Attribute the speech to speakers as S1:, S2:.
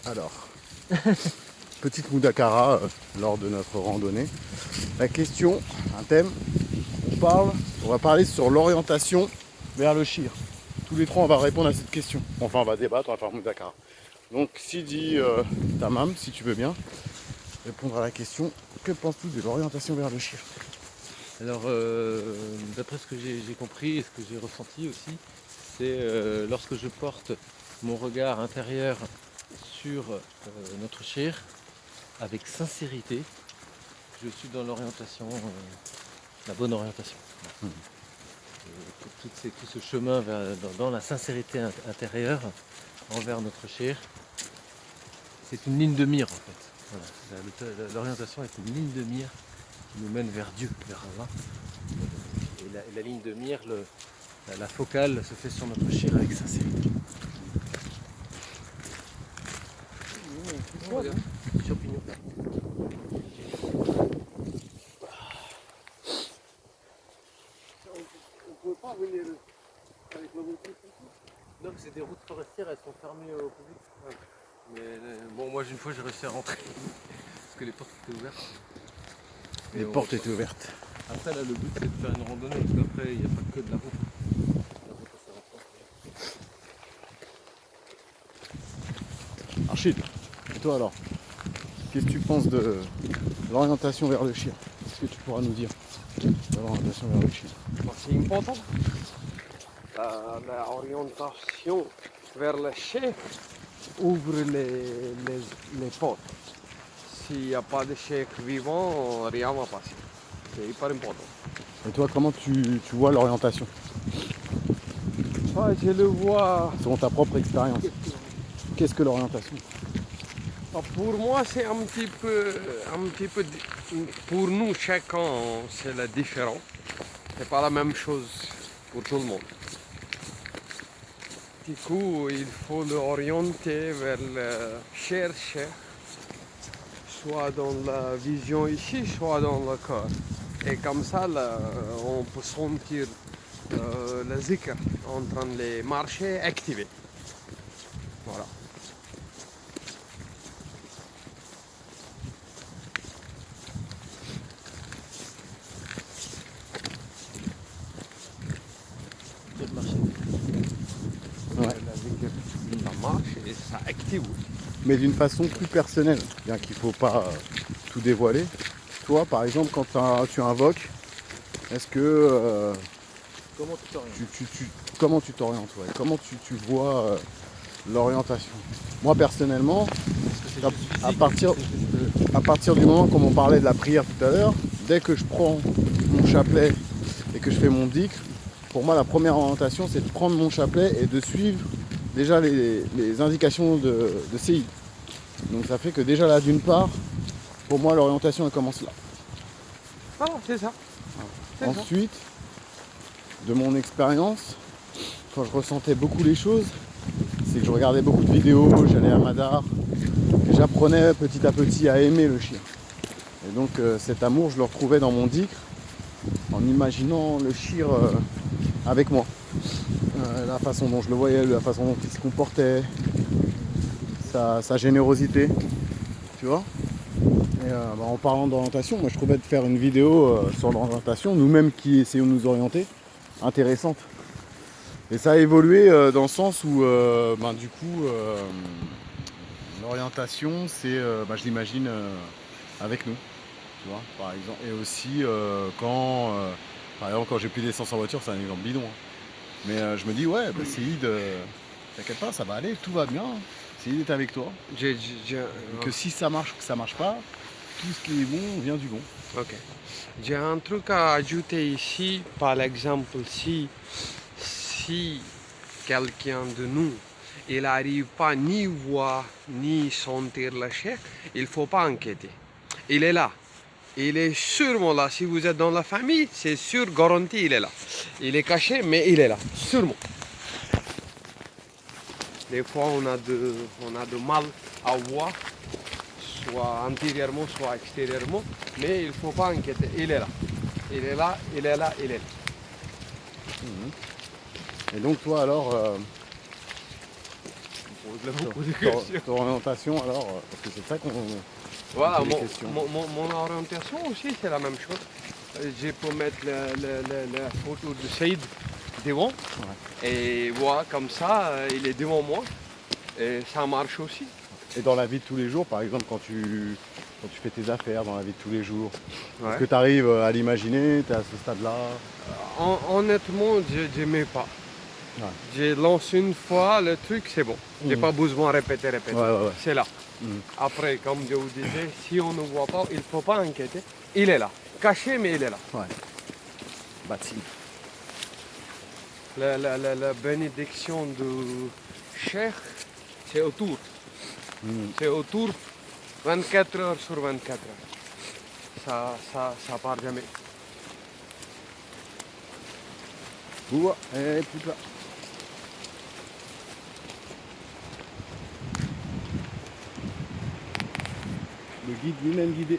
S1: Alors, petite Mudakara lors de notre randonnée. La question, un thème, on va parler sur l'orientation vers le Shir. Tous les trois, on va répondre à cette question. Enfin, on va débattre, on va faire Mudakara. Donc, Sidi Tamam, si tu veux bien, répondre à la question, que penses-tu de l'orientation vers le Shir?
S2: Alors, d'après ce que j'ai compris et ce que j'ai ressenti aussi, c'est lorsque je porte mon regard intérieur sur notre shir, avec sincérité, je suis dans l'orientation, la bonne orientation. Tout ce chemin dans la sincérité intérieure envers notre shir, c'est une ligne de mire en fait. Voilà. L'orientation est une ligne de mire qui nous mène vers Dieu, vers Allah. Et la ligne de mire, la focale se fait sur notre shir avec sincérité. Regarde, champignon.
S3: On ne peut pas venir avec la voiture.
S2: Non, mais c'est des routes forestières, elles sont fermées au public. Ouais. Mais bon, moi une fois j'ai réussi à rentrer parce que les portes étaient ouvertes.
S1: Les portes étaient ouvertes.
S2: Après, là, le but c'est de faire une randonnée parce qu'après, il n'y a pas que de la route. La route, ça va pas.
S1: Archid, et toi alors? Qu'est-ce que tu penses de l'orientation vers le Shir? Qu'est-ce que tu pourras nous dire de l'orientation vers le Shir?
S3: C'est important. L'orientation vers le chef ouvre les portes. S'il n'y a pas de chef vivant, rien ne va passer. C'est hyper important.
S1: Et toi, comment tu vois l'orientation
S3: Je le vois.
S1: selon ta propre expérience? Qu'est-ce que l'orientation?
S3: Pour moi, c'est un petit peu. Pour nous, chacun, c'est la différent. C'est pas la même chose pour tout le monde. Du coup, il faut l'orienter vers le chercher, soit dans la vision ici, soit dans le corps. Et comme ça, là, on peut sentir le zikr en train de marcher activé. Voilà.
S2: Quel marché?
S1: Ouais.
S3: Le zikr, ça marche et ça active aussi.
S1: Mais d'une façon plus personnelle, bien qu'il ne faut pas tout dévoiler. Toi, par exemple, quand tu invoques, est-ce que
S2: Comment tu t'orientes?
S1: comment tu t'orientes, ouais? Comment tu vois l'orientation? Moi, personnellement,
S2: Est-ce que c'est juste physique?
S1: à partir,
S2: Est-ce que c'est juste,
S1: à partir du moment, comme on parlait de la prière tout à l'heure, dès que je prends mon chapelet et que je fais mon dhikr, pour moi, la première orientation, c'est de prendre mon chapelet et de suivre déjà les indications de Seyyid. Donc ça fait que déjà là, d'une part, pour moi, l'orientation, elle commence là.
S3: Voilà, c'est ça. C'est ça.
S1: Ensuite, de mon expérience, quand je ressentais beaucoup les choses, c'est que je regardais beaucoup de vidéos, j'allais à Madar, et j'apprenais petit à petit à aimer le chien. Et donc cet amour, je le retrouvais dans mon dhikr, en imaginant le shir avec moi. La façon dont je le voyais, la façon dont il se comportait, sa générosité, tu vois. Et en parlant d'orientation, moi je trouvais de faire une vidéo sur l'orientation, nous-mêmes qui essayons de nous orienter, intéressante. Et ça a évolué dans le sens où du coup l'orientation c'est je l'imagine avec nous, tu vois, par exemple. Et aussi par exemple quand j'ai plus d'essence en voiture, c'est un exemple bidon, hein. Mais je me dis ouais, Seyyid, t'inquiète pas, ça va aller, tout va bien. Seyyid est avec toi. Et que si ça marche ou que ça marche pas, tout ce qui est bon vient du bon.
S3: Ok. J'ai un truc à ajouter ici. Par exemple, si quelqu'un de nous, il n'arrive pas ni voir ni sentir le chèque, il ne faut pas inquiéter. Il est là. Il est sûrement là. Si vous êtes dans la famille, c'est sûr, garanti, il est là. Il est caché, mais il est là. Sûrement. Des fois, on a de mal à voir, soit intérieurement, soit extérieurement, mais il ne faut pas inquiéter. Il est là. Il est là, il est là, il est là.
S1: Et donc toi alors,
S3: pose beaucoup de questions.
S1: Ton orientation alors, parce que c'est ça qu'on...
S3: Voilà,
S1: des
S3: mon,
S1: questions.
S3: mon orientation aussi, c'est la même chose. Je peux mettre la photo de Saïd devant et voir comme ça, il est devant moi et ça marche aussi.
S1: Et dans la vie de tous les jours, par exemple, quand tu fais tes affaires dans la vie de tous les jours, est-ce que tu arrives à l'imaginer, tu es à ce stade-là?
S3: Honnêtement, je n'aimais pas.
S1: Ouais.
S3: J'ai lancé une fois le truc, c'est bon. J'ai pas besoin de répéter.
S1: Ouais.
S3: C'est là.
S1: Mhm.
S3: Après, comme je vous disais, si on ne voit pas, il ne faut pas inquiéter. Il est là. Caché, mais il est là.
S1: Ouais. Bâti.
S3: La bénédiction du cheikh, c'est autour.
S1: Mhm.
S3: C'est autour 24 heures sur 24 heures. Ça part jamais.
S1: Ouah, et plus là. Le guide lui-même guidé.